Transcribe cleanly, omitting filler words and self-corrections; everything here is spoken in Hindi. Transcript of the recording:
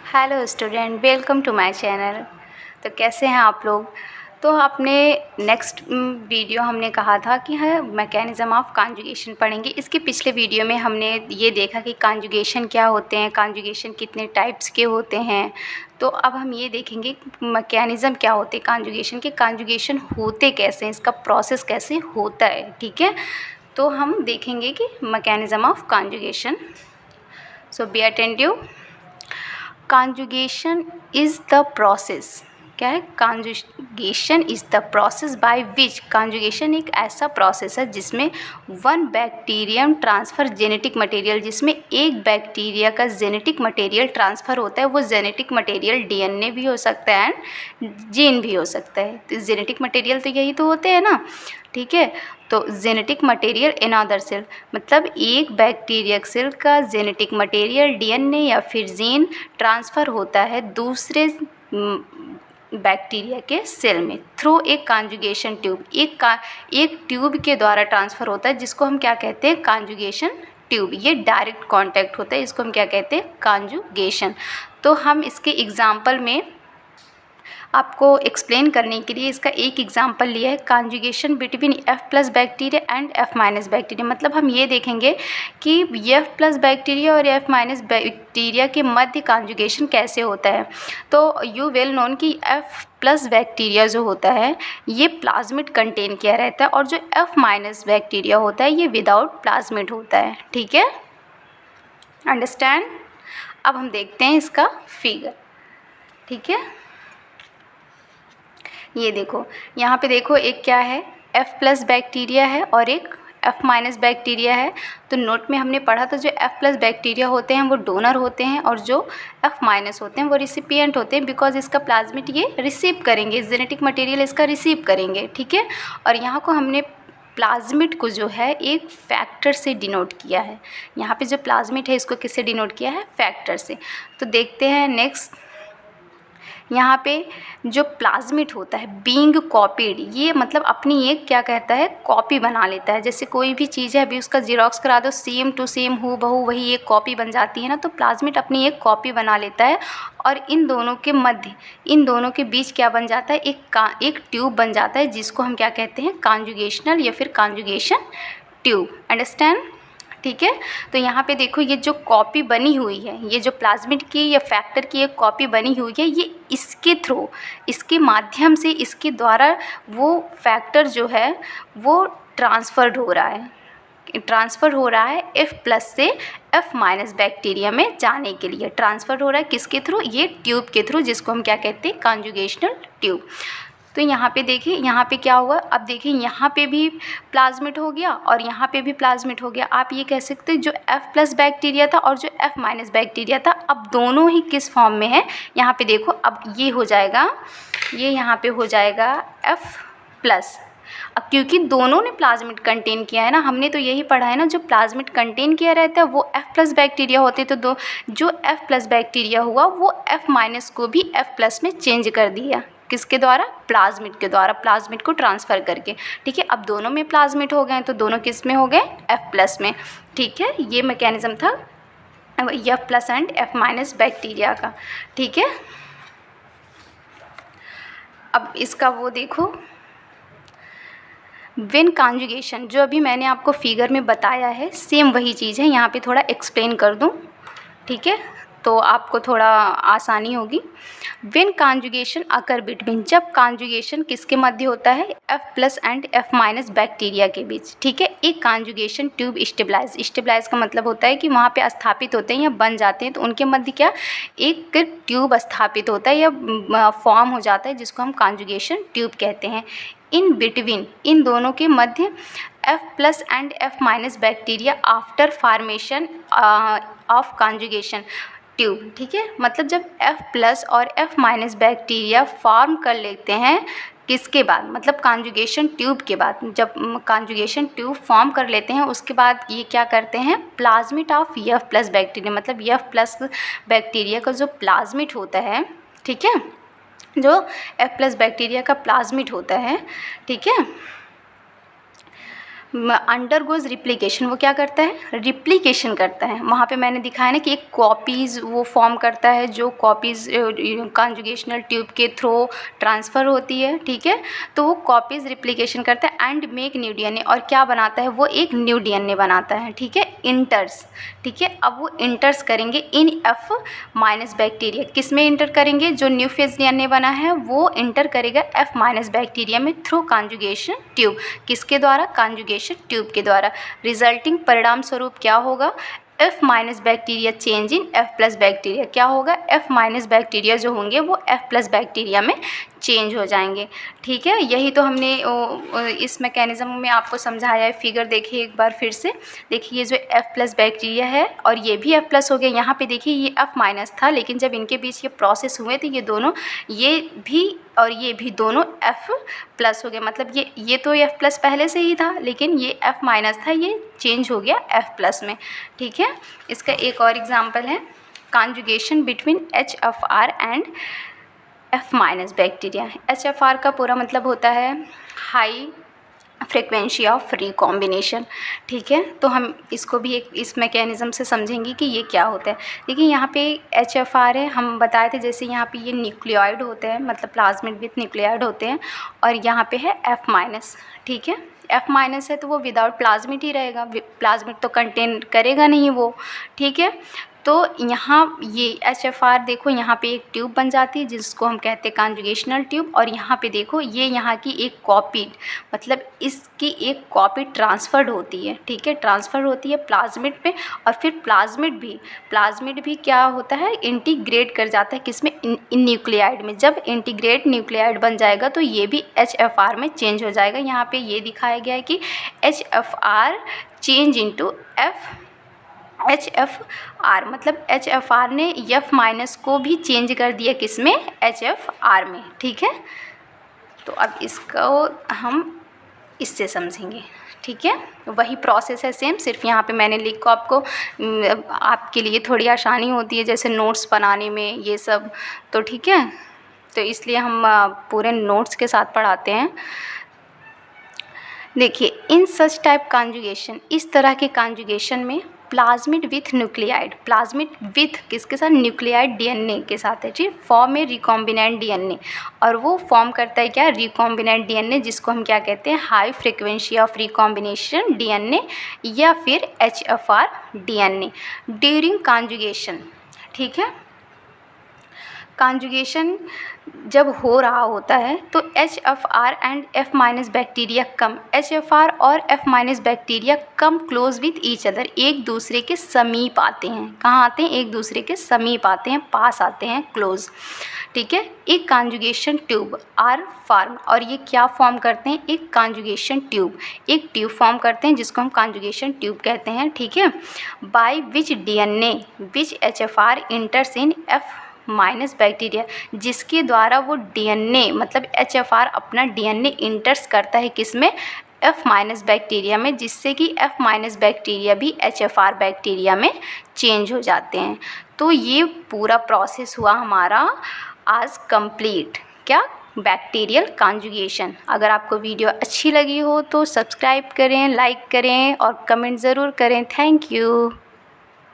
Hello student, welcome to my channel. तो कैसे हैं आप लोग। तो आपने नेक्स्ट वीडियो हमने कहा था कि है मैकेनिज़्म ऑफ कॉन्जुगेशन पढ़ेंगे। इसके पिछले वीडियो में हमने ये देखा कि कॉन्जुगेशन क्या होते हैं, कॉन्जुगेशन कितने टाइप्स के होते हैं। तो अब हम ये देखेंगे मैकेनिज़्म क्या होते हैं कॉन्जुगेशन के, कॉन्जुगेशन होते कैसे हैं, इसका प्रोसेस कैसे होता है। ठीक है, तो हम देखेंगे कि mechanism of conjugation. So be attentive. Conjugation is the process, क्या है, conjugation is the process by which, conjugation एक ऐसा प्रोसेस है जिसमें one bacterium transfer genetic material, जिसमें एक बैक्टीरिया का जेनेटिक मटेरियल ट्रांसफ़र होता है। वो जेनेटिक मटेरियल डीएनए भी हो सकता है एंड जीन भी हो सकता है। तो जेनेटिक मटेरियल तो यही तो होते हैं ना। ठीक है, तो genetic material in other cell, मतलब एक बैक्टीरिया सेल का जेनेटिक मटेरियल डीएनए या फिर जीन ट्रांसफ़र होता है दूसरे बैक्टीरिया के सेल में थ्रू एक कॉन्जुगेशन ट्यूब। एक ट्यूब के द्वारा ट्रांसफ़र होता है जिसको हम क्या कहते हैं, कॉन्जुगेशन ट्यूब। ये डायरेक्ट कांटेक्ट होता है, इसको हम क्या कहते हैं, कॉन्जुगेशन। तो हम इसके एग्जांपल में आपको एक्सप्लेन करने के लिए इसका एक एग्जांपल लिया है, conjugation between F plus bacteria and F minus bacteria. मतलब हम ये देखेंगे कि एफ प्लस बैक्टीरिया और एफ माइनस बैक्टीरिया के मध्य कॉन्जुगेशन कैसे होता है। तो यू वेल नोन कि एफ प्लस बैक्टीरिया जो होता है ये प्लाज्मिड कंटेन किया रहता है और जो एफ माइनस बैक्टीरिया होता है ये विदाउट प्लाज्मिड होता है। ठीक है, अंडरस्टैंड। अब हम देखते हैं इसका फिगर। ठीक है, ये देखो, यहाँ पे देखो एक क्या है, F प्लस बैक्टीरिया है और एक F माइनस बैक्टीरिया है। तो नोट में हमने पढ़ा था जो F प्लस बैक्टीरिया होते हैं वो डोनर होते हैं और जो F माइनस होते हैं वो रिसिपिएंट होते हैं, बिकॉज इसका प्लाज्मिड ये रिसीव करेंगे, जेनेटिक मटेरियल इसका रिसीव करेंगे। ठीक है, और यहाँ को हमने प्लाज्मिड को जो है एक फैक्टर से डिनोट किया है। यहाँ पे जो प्लाज्मिड है इसको किससे डिनोट किया है, फैक्टर से। तो देखते हैं नेक्स्ट, यहाँ पे जो प्लाज्मिड होता है बीइंग कॉपीड, ये मतलब अपनी एक क्या कहता है, कॉपी बना लेता है। जैसे कोई भी चीज़ है, अभी उसका जीरोक्स करा दो, सेम टू सेम हूबहू वही एक कॉपी बन जाती है ना। तो प्लाज्मिड अपनी एक कॉपी बना लेता है और इन दोनों के मध्य, इन दोनों के बीच क्या बन जाता है, एक ट्यूब बन जाता है जिसको हम क्या कहते हैं, कॉन्जुगेशनल या फिर कॉन्जुगेशन ट्यूब। अंडरस्टैंड। ठीक है, तो यहाँ पे देखो ये जो कॉपी बनी हुई है, ये जो प्लाज्मिड की या फैक्टर की एक कॉपी बनी हुई है, ये इसके थ्रू, इसके माध्यम से, इसके द्वारा वो फैक्टर जो है वो ट्रांसफ़र्ड हो रहा है, ट्रांसफ़र हो रहा है F प्लस से F माइनस बैक्टीरिया में जाने के लिए। ट्रांसफ़र हो रहा है किसके थ्रू, ये ट्यूब के थ्रू, जिसको हम क्या कहते हैं, कॉन्जुगेशनल ट्यूब। तो यहाँ पे देखिए, यहाँ पे क्या हुआ, अब देखिए यहाँ पे भी प्लाज्मिड हो गया और यहाँ पे भी प्लाज्मिड हो गया। आप ये कह सकते हैं जो F प्लस बैक्टीरिया था और जो F माइनस बैक्टीरिया था, अब दोनों ही किस फॉर्म में है, यहाँ पे देखो, अब ये हो जाएगा, ये यहाँ पे हो जाएगा F प्लस। अब क्योंकि दोनों ने प्लाज्मिड कंटेन किया है ना, हमने तो यही पढ़ा है ना, जो प्लाज्मिड कंटेन किया रहता है वो F प्लस बैक्टीरिया होते, तो जो F प्लस बैक्टीरिया हुआ वो F माइनस को भी F प्लस में चेंज कर दिया, किसके द्वारा, प्लाज्मिड के द्वारा, प्लाज्मिड को ट्रांसफ़र करके। ठीक है, अब दोनों में प्लाज्मिड हो गए तो दोनों किस में हो गए, F प्लस में। ठीक है, ये मैकेनिज़्म था F plus and F minus bacteria का। ठीक है, अब इसका वो देखो, व्हेन कॉन्जुगेशन, जो अभी मैंने आपको फिगर में बताया है सेम वही चीज़ है, यहाँ पे थोड़ा एक्सप्लेन कर दूँ। ठीक है, तो आपको थोड़ा आसानी होगी। व्हेन कॉन्जुगेशन अकर बिटवीन, जब कॉन्जुगेशन किसके मध्य होता है, F plus and F minus bacteria के बीच। ठीक है, एक कॉन्जुगेशन ट्यूब स्टेबलाइज, स्टेबलाइज का मतलब होता है कि वहाँ पे स्थापित होते हैं या बन जाते हैं, तो उनके मध्य क्या, एक ट्यूब स्थापित होता है या फॉर्म हो जाता है, जिसको हम कॉन्जुगेशन ट्यूब कहते हैं। इन बिटवीन, इन दोनों के मध्य F plus and F minus bacteria after formation of conjugation tube. ठीक है, मतलब जब F प्लस और F माइनस बैक्टीरिया फॉर्म कर लेते हैं, किसके बाद, मतलब कॉन्जुगेशन ट्यूब के बाद, जब कॉन्जुगेशन ट्यूब फॉर्म कर लेते हैं उसके बाद ये क्या करते हैं, plasmid of F plus bacteria, मतलब F प्लस बैक्टीरिया का जो प्लाज्मिड होता है, ठीक है, जो F प्लस बैक्टीरिया का प्लाज्मिड होता है, ठीक है, अंडरगोज रिप्लिकेशन, वो क्या करता है, रिप्लिकेशन करता है। वहाँ पे मैंने दिखाया ना कि एक कॉपीज़ वो फॉर्म करता है, जो कॉपीज़ कॉन्जुगेशनल ट्यूब के थ्रू ट्रांसफ़र होती है, ठीक है। तो वो कॉपीज़ रिप्लिकेशन करता है एंड मेक न्यू डीएनए, और क्या बनाता है, वो एक न्यू डीएनए बनाता है, ठीक है, इंटर्स, ठीक है। अब वो इंटर्स करेंगे इन F माइनस बैक्टीरिया, किस में इंटर करेंगे, जो न्यू फेज डीएनए बना है वो इंटर करेगा F माइनस बैक्टीरिया में थ्रू कॉन्जुगेशन ट्यूब, किसके द्वारा, कॉन्जुगेशन ट्यूब के द्वारा। रिजल्टिंग परिणाम स्वरूप क्या होगा, F minus bacteria change in F plus bacteria, क्या होगा, F माइनस बैक्टीरिया जो होंगे वो F प्लस बैक्टीरिया में चेंज हो जाएंगे, ठीक है। यही तो हमने इस मैकेनिज़्म में आपको समझाया है। फिगर देखिए एक बार फिर से, देखिए ये जो F प्लस बैक्टीरिया है और ये भी F प्लस हो गया, यहाँ पे देखिए ये F माइनस था, लेकिन जब इनके बीच ये प्रोसेस हुए थे ये दोनों, ये भी और ये भी दोनों F प्लस हो गए, मतलब ये तो F प्लस पहले से ही था, लेकिन ये F माइनस था, ये चेंज हो गया F प्लस में, ठीक है। इसका एक और एग्जाम्पल है, conjugation between HFR and F minus bacteria. HFR का पूरा मतलब होता है हाई फ्रिक्वेंसी ऑफ रिकॉम्बिनेशन, ठीक है। तो हम इसको भी एक इस मैकेनिज़्म से समझेंगे कि ये क्या होता है। देखिए यहाँ पे HFR है, हम बताए थे जैसे यहाँ पे ये न्यूक्लियोइड होते हैं, मतलब प्लाज्मिड विथ न्यूक्लियोइड होते हैं, और यहाँ पे है F माइनस, ठीक है। F माइनस है तो वो विदाउट प्लाज्मिड ही रहेगा, प्लाज्मिड तो कंटेन करेगा नहीं वो, ठीक है। तो यहाँ ये HFR देखो, यहाँ पे एक ट्यूब बन जाती है जिसको हम कहते हैं कॉन्जुगेशनल ट्यूब, और यहाँ पे देखो ये यहाँ की एक कॉपी, मतलब इसकी एक कॉपी ट्रांसफ़र्ड होती है, ठीक है, ट्रांसफ़र होती है प्लाज्मिड पे, और फिर प्लाज्मिड भी क्या होता है, इंटीग्रेट कर जाता है किसमें, इन न्यूक्लियाइड में। जब इंटीग्रेट न्यूक्लियाइड बन जाएगा तो ये भी HFR में चेंज हो जाएगा। यहाँ पे ये दिखाया गया है कि HFR चेंज इनटू HFR, मतलब HFR ने F माइनस को भी चेंज कर दिया किस में, HFR में, ठीक है। तो अब इसको हम इससे समझेंगे, ठीक है। वही प्रोसेस है सेम, सिर्फ यहाँ पे मैंने लिख को आपको आपके लिए थोड़ी आसानी होती है जैसे नोट्स बनाने में ये सब, तो ठीक है, तो इसलिए हम पूरे नोट्स के साथ पढ़ाते हैं। देखिए इन सच टाइप कॉन्जुगेशन, इस तरह के कॉन्जुगेशन में plasmid with nuclide, plasmid with किसके साथ, न्यूक्लियाइड डीएनए के साथ है, ठीक, फॉर्म है रिकॉम्बिनेंट डीएनए, और वो फॉर्म करता है क्या, रिकॉम्बिनेंट डीएनए, जिसको हम क्या कहते हैं, high frequency of recombination DNA या फिर HFR डीएनए ड्यूरिंग कॉन्जुगेशन, ठीक है। कॉन्जुगेशन जब हो रहा होता है तो HFR and F minus bacteria come, HFR और F minus bacteria come close with each other, एक दूसरे के समीप आते हैं। कहाँ आते हैं, एक दूसरे के समीप आते हैं, पास आते हैं, क्लोज, ठीक है। एक कॉन्जुगेशन ट्यूब आर फॉर्म, और ये क्या फॉर्म करते हैं, एक कॉन्जुगेशन ट्यूब, एक ट्यूब फॉर्म करते हैं जिसको हम कॉन्जुगेशन ट्यूब कहते हैं, ठीक है। By which DNA which HFR इंटर्स in F minus bacteria, जिसके द्वारा वो डीएनए मतलब HFR अपना डीएनए इंटर्स करता है किसमें, F माइनस बैक्टीरिया में, जिससे कि F माइनस बैक्टीरिया भी HFR बैक्टीरिया में चेंज हो जाते हैं। तो ये पूरा प्रोसेस हुआ हमारा आज कंप्लीट, क्या, बैक्टीरियल कॉन्जुगेशन। अगर आपको वीडियो अच्छी लगी हो तो सब्सक्राइब करें, लाइक करें और कमेंट ज़रूर करें। Thank you.